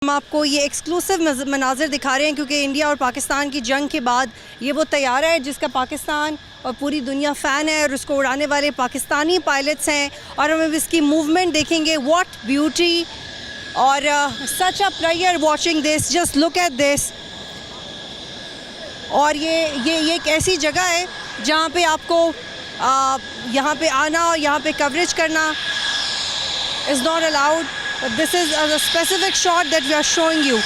हम आपको ये एक्सक्लूसिव मनाजिर दिखा रहे हैं क्योंकि इंडिया और पाकिस्तान की जंग के बाद ये वो तैयारा है जिसका पाकिस्तान और पूरी दुनिया फ़ैन है और उसको उड़ाने वाले पाकिस्तानी पायलट्स हैं और हम इसकी मूवमेंट देखेंगे। व्हाट ब्यूटी और such a player watching this, just look at this. और ये एक ऐसी जगह है जहाँ पे आपको यहाँ पे आना और यहाँ पे कवरेज करना is not allowed, but this is a specific shot that we are showing you.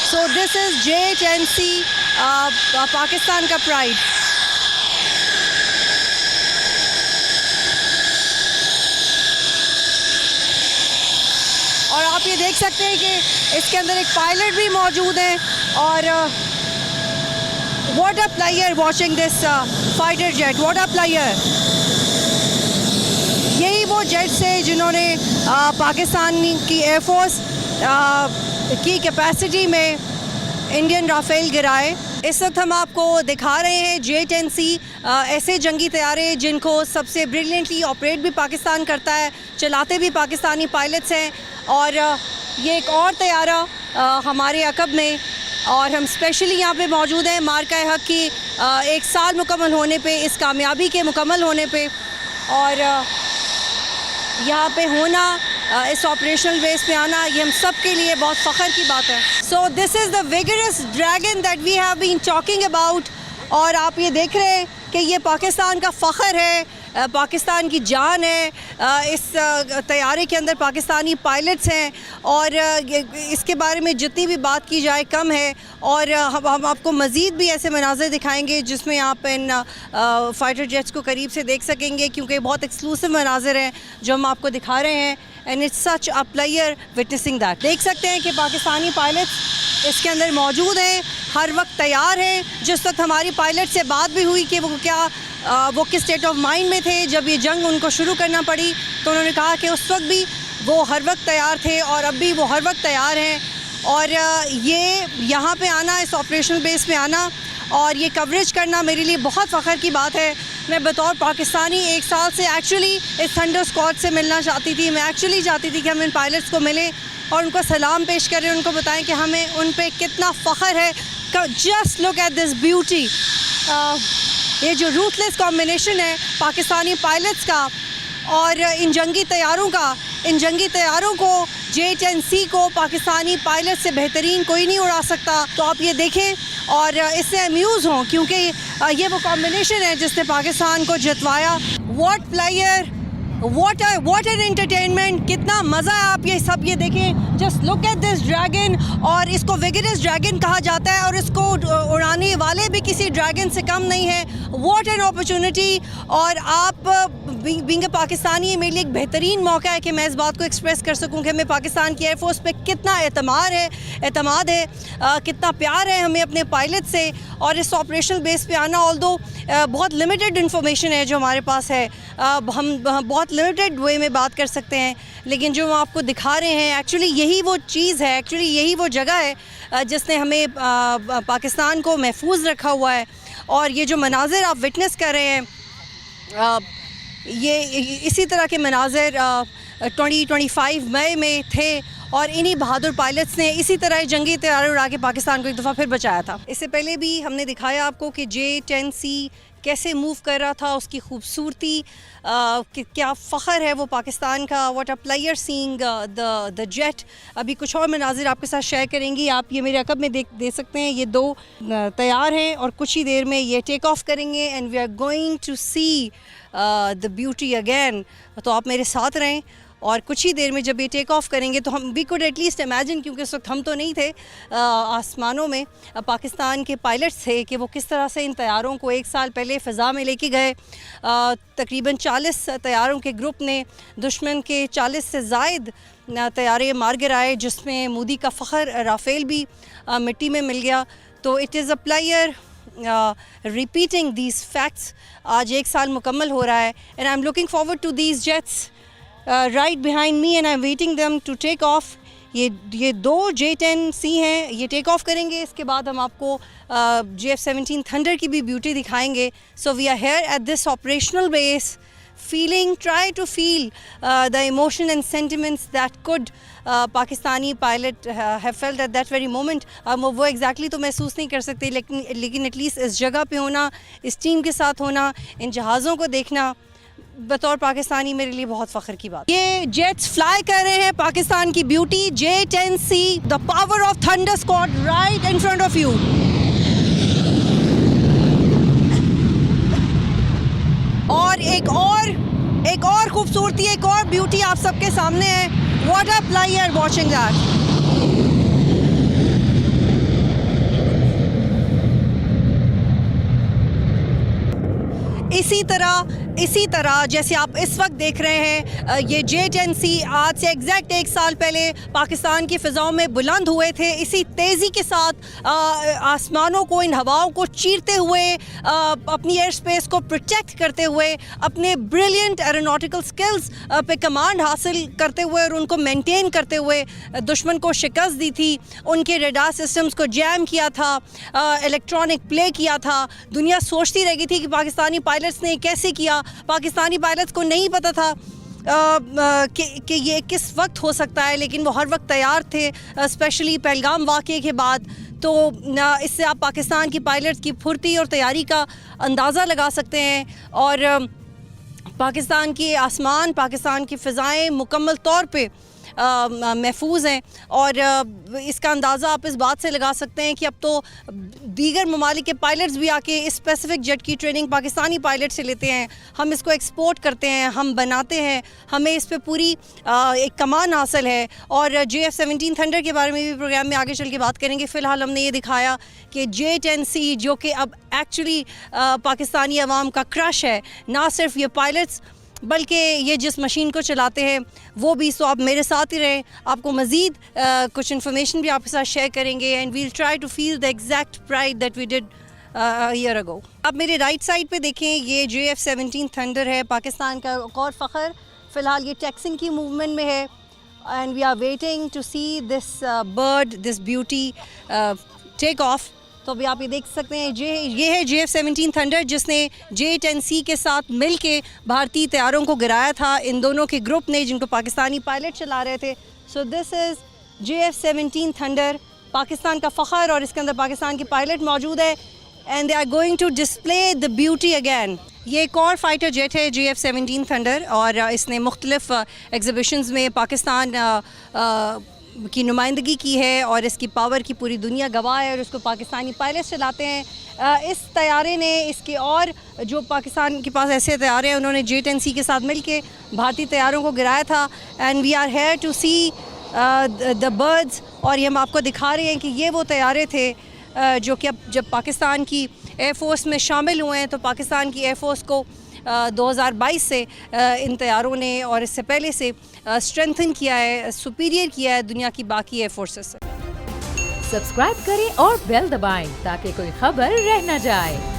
So this is J10C Pakistan का प्राइड। और आप ये देख सकते हैं कि इसके अंदर एक पायलट भी मौजूद है और what a player watching this fighter jet, what a player। यही वो जेट्स है जिन्होंने पाकिस्तान की एयरफोर्स की कैपेसिटी में इंडियन राफेल गिराए। इस वक्त हम आपको दिखा रहे हैं J10C ऐसे जंगी तैयारे जिनको सबसे ब्रिलियंटली ऑपरेट भी पाकिस्तान करता है, चलाते भी पाकिस्तानी पायलट्स हैं। और ये एक और तैयारा हमारे अकब में, और हम स्पेशली यहाँ पे मौजूद हैं मार्का हक की 1 साल मुकम्मल होने पे, इस कामयाबी के मुकम्मल होने पे। और यहाँ पे होना, इस ऑपरेशनल बेस पे आना, ये हम सब के लिए बहुत फ़ख्र की बात है। So this is the vigorous dragon that we have been talking about. और आप ये देख रहे हैं कि ये पाकिस्तान का फ़ख्र है, पाकिस्तान की जान है। इस तैयारे के अंदर पाकिस्तानी पायलट्स हैं और इसके बारे में जितनी भी बात की जाए कम है। और हम आपको मज़ीद भी ऐसे मनाज़र दिखाएंगे जिसमें आप इन फ़ाइटर जेट्स को करीब से देख सकेंगे क्योंकि बहुत एक्सक्लूसिव मनाज़र हैं जो हम आपको दिखा रहे हैं। And it's such a player witnessing that. देख सकते हैं कि पाकिस्तानी पायलट्स इसके अंदर मौजूद हैं, हर वक्त तैयार हैं। जिस वक्त हमारी पायलट से बात भी हुई कि वो किस स्टेट ऑफ माइंड में थे जब ये जंग उनको शुरू करना पड़ी, तो उन्होंने कहा कि उस वक्त भी वो हर वक्त तैयार थे और अब भी वो हर वक्त तैयार हैं। और ये यहाँ पे आना, इस ऑपरेशनल बेस पे आना और ये कवरेज करना मेरे लिए बहुत फ़ख्र की बात है। मैं बतौर पाकिस्तानी 1 साल से एक्चुअली इस थंडर स्क्वाड से मिलना चाहती थी। मैं एक्चुअली चाहती थी कि हम इन पायलट्स को मिलें और उनको सलाम पेश करें, उनको बताएं कि हमें उन पे कितना फ़ख्र है। Just look at this beauty. ये जो रूथलेस कॉम्बिनेशन है पाकिस्तानी पायलट्स का और इन जंगी तैयारों का, इन जंगी तैयारों को J10C को पाकिस्तानी पायलट से बेहतरीन कोई नहीं उड़ा सकता। तो आप ये देखें और इससे अम्यूज़ हों क्योंकि ये वो कॉम्बिनेशन है जिसने पाकिस्तान को जितवाया। What player, what an entertainment, कितना मज़ा है। आप ये सब ये देखें, just look at this dragon. और इसको विगरस ड्रैगन कहा जाता है और इसको उड़ाने वाले भी किसी ड्रैगन से कम नहीं है। What an opportunity. और आप बीइंग पाकिस्तानी, ये मेरे लिए एक बेहतरीन मौका है कि मैं इस बात को एक्सप्रेस कर सकूं कि हमें पाकिस्तान की एयरफोर्स पे कितना एतमाद है, कितना प्यार है हमें अपने पायलट से। और इस ऑपरेशनल बेस पे आना, ऑल्दो बहुत लिमिटेड इन्फॉर्मेशन है जो हमारे पास है, हम बहुत लिमिटेड वे में बात कर सकते हैं, लेकिन जो हम आपको दिखा रहे हैं एक्चुअली यही वो चीज़ है, एक्चुअली यही वो जगह है जिसने हमें पाकिस्तान को महफूज रखा हुआ है। और ये जो मनाजिर आप विटनेस कर रहे हैं, ये इसी तरह के मनाजिर 2025 मई में थे और इन्हीं बहादुर पायलट्स ने इसी तरह जंगी तैयारे उड़ा के पाकिस्तान को एक दफ़ा फिर बचाया था। इससे पहले भी हमने दिखाया आपको कि J10C कैसे मूव कर रहा था, उसकी खूबसूरती, क्या फ़ख्र है वो पाकिस्तान का। What a player seeing the jet. अभी कुछ और मनाजिर आपके साथ शेयर करेंगी, आप ये मेरे अकब में देख सकते हैं। ये 2 तैयार हैं और कुछ ही देर में ये टेक ऑफ करेंगे and we are going to see the beauty again. तो आप मेरे साथ रहें और कुछ ही देर में जब ये टेक ऑफ करेंगे तो हम वी कुड एटलीस्ट इमेजिन, क्योंकि उस वक्त हम तो नहीं थे आसमानों में, पाकिस्तान के पायलट्स थे, कि वो किस तरह से इन तैयारों को 1 साल पहले फ़िज़ा में लेके गए। तकरीबन 40 तैयारों के ग्रुप ने दुश्मन के 40 से ज़ायद तैयारे मार गिराए, जिसमें मोदी का फ़ख्र राफेल भी मिट्टी में मिल गया। तो it is a player repeating these facts. आज 1 साल मुकम्मल हो रहा है and I am looking forward to these jets right behind me and I'm waiting them to take off। ये 2 J10C हैं, ये टेक ऑफ करेंगे। इसके बाद हम आपको JF-17 थंडर की भी ब्यूटी दिखाएंगे। So we are here at this operational base try to feel the emotion and sentiments that could Pakistani pilot have felt at that very moment, वो एग्जैक्टली तो महसूस नहीं कर सकते, लेकिन एटलीस्ट इस जगह पे होना, इस टीम के साथ होना, इन जहाज़ों को देखना बतौर पाकिस्तानी मेरे लिए बहुत फ़ख्र की बात। ये जेट्स फ्लाई कर रहे हैं पाकिस्तान की beauty J-10C, the power of thunder squad right in front of you. और एक और खूबसूरती, एक और ब्यूटी आप सबके सामने है। What a player watching that. इसी तरह जैसे आप इस वक्त देख रहे हैं, ये J-10C आज से एग्जैक्ट 1 साल पहले पाकिस्तान की फ़िज़ाओं में बुलंद हुए थे। इसी तेज़ी के साथ आसमानों को, इन हवाओं को चीरते हुए, अपनी एयर स्पेस को प्रोटेक्ट करते हुए, अपने ब्रिलियंट एरोनॉटिकल स्किल्स पे कमांड हासिल करते हुए और उनको मेंटेन करते हुए दुश्मन को शिकस्त दी थी, उनके रडार सिस्टम्स को जैम किया था, इलेक्ट्रॉनिक प्ले किया था। दुनिया सोचती रह गई थी कि पाकिस्तानी पायलट्स ने कैसे किया। पाकिस्तानी पायलट्स को नहीं पता था कि ये किस वक्त हो सकता है, लेकिन वो हर वक्त तैयार थे, स्पेशली पहलगाम वाक़े के बाद। तो इससे आप पाकिस्तान की पायलट्स की फुर्ती और तैयारी का अंदाज़ा लगा सकते हैं। और पाकिस्तान के आसमान, पाकिस्तान की फ़िज़ाएँ मुकम्मल तौर पे महफूज हैं। और इसका अंदाज़ा आप इस बात से लगा सकते हैं कि अब तो दीगर ममालिक के पायलट्स भी आके इस स्पेसिफ़िक जेट की ट्रेनिंग पाकिस्तानी पायलट से लेते हैं। हम इसको एक्सपोर्ट करते हैं, हम बनाते हैं, हमें इस पे पूरी एक कमान हासिल है। और JF-17 थंडर के बारे में भी प्रोग्राम में आगे चल के बात करेंगे। फ़िलहाल हमने ये दिखाया कि J-10C जो कि अब एक्चुअली पाकिस्तानी अवाम का क्रश है, ना सिर्फ ये पायलट्स बल्कि ये जिस मशीन को चलाते हैं वो भी। सो आप मेरे साथ ही रहें, आपको मज़ीद कुछ इन्फॉर्मेशन भी आपके साथ शेयर करेंगे and we'll try to feel the exact pride that we did year ago. आप मेरे राइट साइड पे देखें, ये JF-17 थंडर है, पाकिस्तान का एक और फ़ख्र। फ़िलहाल ये टैक्सिंग की मूवमेंट में है and we are waiting to see this bird, this beauty take off. तो अभी आप ये देख सकते हैं, ये है JF-17 थंडर जिसने J-10C के साथ मिल के भारतीय तैयारों को गिराया था, इन दोनों के ग्रुप ने, जिनको पाकिस्तानी पायलट चला रहे थे। सो this is JF-17 thunder, Pakistan का फ़ख्र, और इसके अंदर पाकिस्तान के पायलट मौजूद है and they are going to display the beauty again. ये एक और फाइटर जेट है JF-17 थंडर, और इसने मुख्तलिफ एग्ज़िबिशंस में पाकिस्तान की नुमाइंदगी की है और इसकी पावर की पूरी दुनिया गवाह है और उसको पाकिस्तानी पायलट चलाते हैं। इस तैयारे ने, इसके और जो पाकिस्तान के पास ऐसे तैयारे हैं, उन्होंने J-10C के साथ मिलके भारतीय तैयारों को गिराया था and we are here to see the birds. और ये हम आपको दिखा रहे हैं कि ये वो तैयारे थे जो कि अब जब पाकिस्तान की एयरफोर्स में शामिल हुए हैं, तो पाकिस्तान की एयरफोर्स को 2022 से इन तैयारों ने और इससे पहले से स्ट्रेंथन किया है, सुपीरियर किया है दुनिया की बाकी एयर फोर्सेस से। सब्सक्राइब करें और बेल दबाएं ताकि कोई खबर रह न जाए।